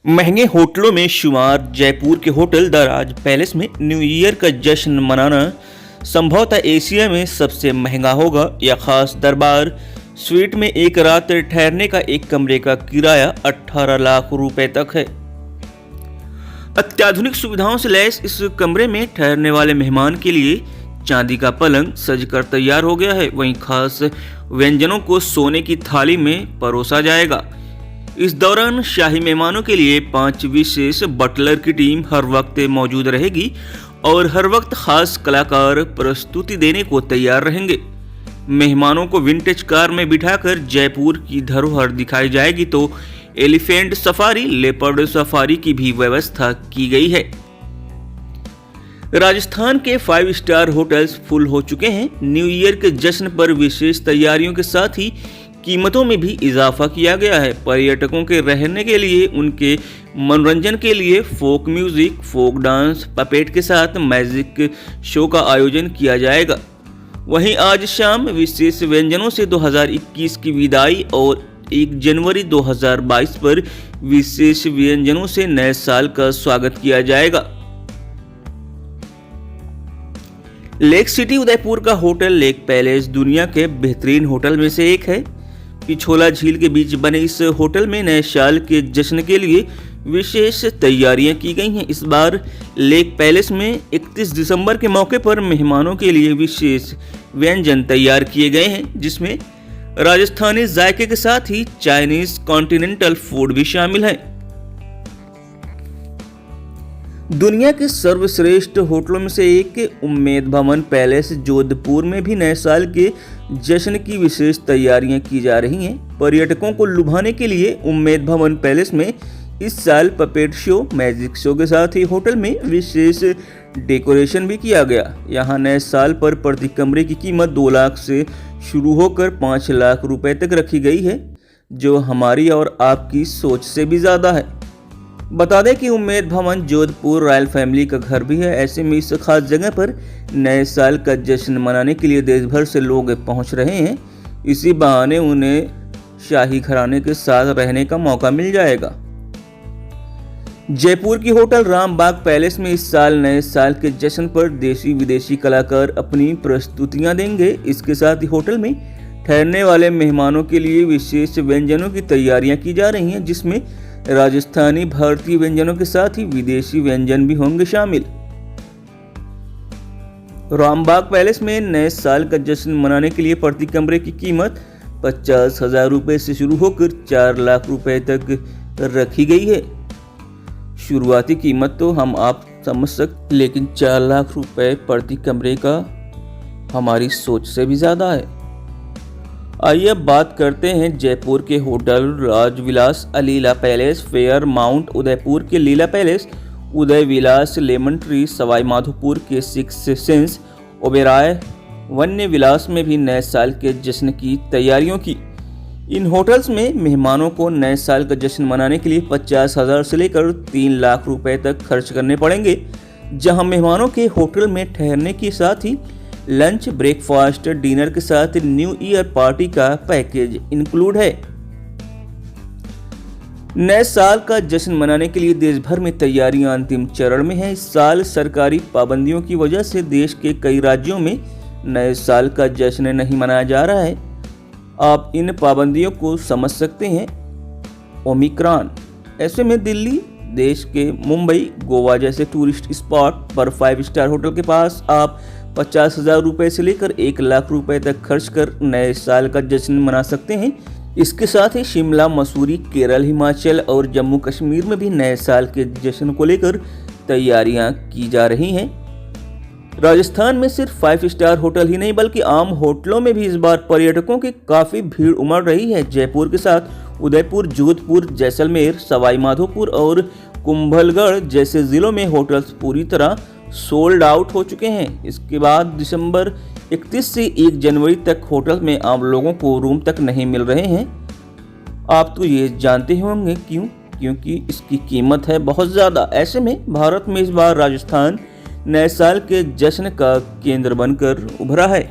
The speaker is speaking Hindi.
महंगे होटलों में शुमार जयपुर के होटल द राज पैलेस में न्यू ईयर का जश्न मनाना संभवतः एशिया में सबसे महंगा होगा। यह खास दरबार स्वीट में एक रात ठहरने का एक कमरे का किराया 18 लाख रुपए तक है। अत्याधुनिक सुविधाओं से लैस इस कमरे में ठहरने वाले मेहमान के लिए चांदी का पलंग सजकर तैयार हो गया है। वहीं खास व्यंजनों को सोने की थाली में परोसा जाएगा। इस दौरान शाही मेहमानों के लिए 5 विशेष बटलर की टीम हर वक्त मौजूद रहेगी और हर वक्त खास कलाकार प्रस्तुति देने को तैयार रहेंगे। मेहमानों को विंटेज कार में बिठाकर जयपुर की धरोहर दिखाई जाएगी तो एलिफेंट सफारी, लेपर्ड सफारी की भी व्यवस्था की गई है। राजस्थान के 5 स्टार होटल्स फुल हो चुके हैं। न्यू ईयर के जश्न पर विशेष तैयारियों के साथ ही कीमतों में भी इजाफा किया गया है। पर्यटकों के रहने के लिए, उनके मनोरंजन के लिए folk music, folk dance, puppet के साथ मैजिक शो का आयोजन किया जाएगा। वहीं आज शाम विशेष व्यंजनों से 2021 की विदाई और 1 जनवरी 2022 पर विशेष व्यंजनों से नए साल का स्वागत किया जाएगा। लेक सिटी उदयपुर का होटल लेक पैलेस दुनिया के बेहतरीन होटल में से एक है। पिछोला झील के बीच बने इस होटल में नए साल के जश्न के लिए विशेष तैयारियां की गई हैं। इस बार लेक पैलेस में 31 दिसंबर के मौके पर मेहमानों के लिए विशेष व्यंजन तैयार किए गए हैं, जिसमें राजस्थानी जायके के साथ ही चाइनीज कॉन्टिनेंटल फूड भी शामिल है। दुनिया के सर्वश्रेष्ठ होटलों में से एक उम्मेद भवन पैलेस जोधपुर में भी नए साल के जश्न की विशेष तैयारियां की जा रही हैं। पर्यटकों को लुभाने के लिए उम्मेद भवन पैलेस में इस साल पपेट शो, मैजिक शो के साथ ही होटल में विशेष डेकोरेशन भी किया गया। यहां नए साल पर प्रति कमरे की कीमत 2 लाख से शुरू होकर 5 लाख रुपए तक रखी गई है, जो हमारी और आपकी सोच से भी ज्यादा है। बता दें कि उम्मेद भवन जोधपुर रॉयल फैमिली का घर भी है। ऐसे में इस खास जगह पर नए साल का जश्न मनाने के लिए देश भर से लोग पहुंच रहे हैं। इसी बहाने उन्हें शाही घराने के साथ रहने का मौका मिल जाएगा। जयपुर की होटल रामबाग पैलेस में इस साल नए साल के जश्न पर देशी विदेशी कलाकार अपनी प्रस्तुतियां देंगे। इसके साथ ही होटल में ठहरने वाले मेहमानों के लिए विशेष व्यंजनों की तैयारियां की जा रही हैं, जिसमें राजस्थानी, भारतीय व्यंजनों के साथ ही विदेशी व्यंजन भी होंगे शामिल। रामबाग पैलेस में नए साल का जश्न मनाने के लिए प्रति कमरे की कीमत 50,000 रुपए से शुरू होकर 4 लाख रुपए तक रखी गई है। शुरुआती कीमत तो हम आप समझ सकते, लेकिन 4 लाख रुपए प्रति कमरे का हमारी सोच से भी ज्यादा है। आइए अब बात करते हैं जयपुर के hotel Rajvilas Alila Palace, Fairmont Udaipur के Leela Palace, Uday Vilas Lemon Tree, Sawai Madhopur के 6 सेंस, ओबेराय वन्य विलास में भी नए साल के जश्न की तैयारियों की। इन होटल्स में मेहमानों को नए साल का जश्न मनाने के लिए 50,000 से लेकर 3 लाख रुपए तक खर्च करने पड़ेंगे, जहां मेहमानों के होटल में ठहरने के साथ ही लंच, ब्रेकफास्ट, डिनर के साथ न्यू ईयर पार्टी का पैकेज इंक्लूड है। नए साल का जश्न मनाने के लिए देश भर में तैयारियां अंतिम चरण में हैं। इस साल सरकारी पाबंदियों की वजह से देश के कई राज्यों में नए साल का जश्न नहीं मनाया जा रहा है। आप इन पाबंदियों को समझ सकते हैं। ओमिक्रॉन। ऐसे में दिल्ली, देश के मुंबई, गोवा जैसे टूरिस्ट स्पॉट पर 5 स्टार होटल के पास आप 50,000 रुपए से लेकर 1 लाख रुपए तक खर्च कर नए साल का जश्न मना सकते हैं। इसके साथ ही शिमला, मसूरी, केरल, हिमाचल और जम्मू कश्मीर में भी नए साल के जश्न को लेकर तैयारियां की जा रही हैं। राजस्थान में सिर्फ 5 स्टार होटल ही नहीं बल्कि आम होटलों में भी इस बार पर्यटकों की काफी भीड़ उमड़ रही है। जयपुर के साथ उदयपुर, जोधपुर, जैसलमेर, सवाई माधोपुर और कुंभलगढ़ जैसे जिलों में होटल्स पूरी तरह सोल्ड आउट हो चुके हैं। इसके बाद दिसंबर 31 से 1 जनवरी तक होटल में आम लोगों को रूम तक नहीं मिल रहे हैं। आप तो ये जानते होंगे क्यों? क्योंकि इसकी कीमत है बहुत ज़्यादा। ऐसे में भारत में इस बार राजस्थान नए साल के जश्न का केंद्र बनकर उभरा है।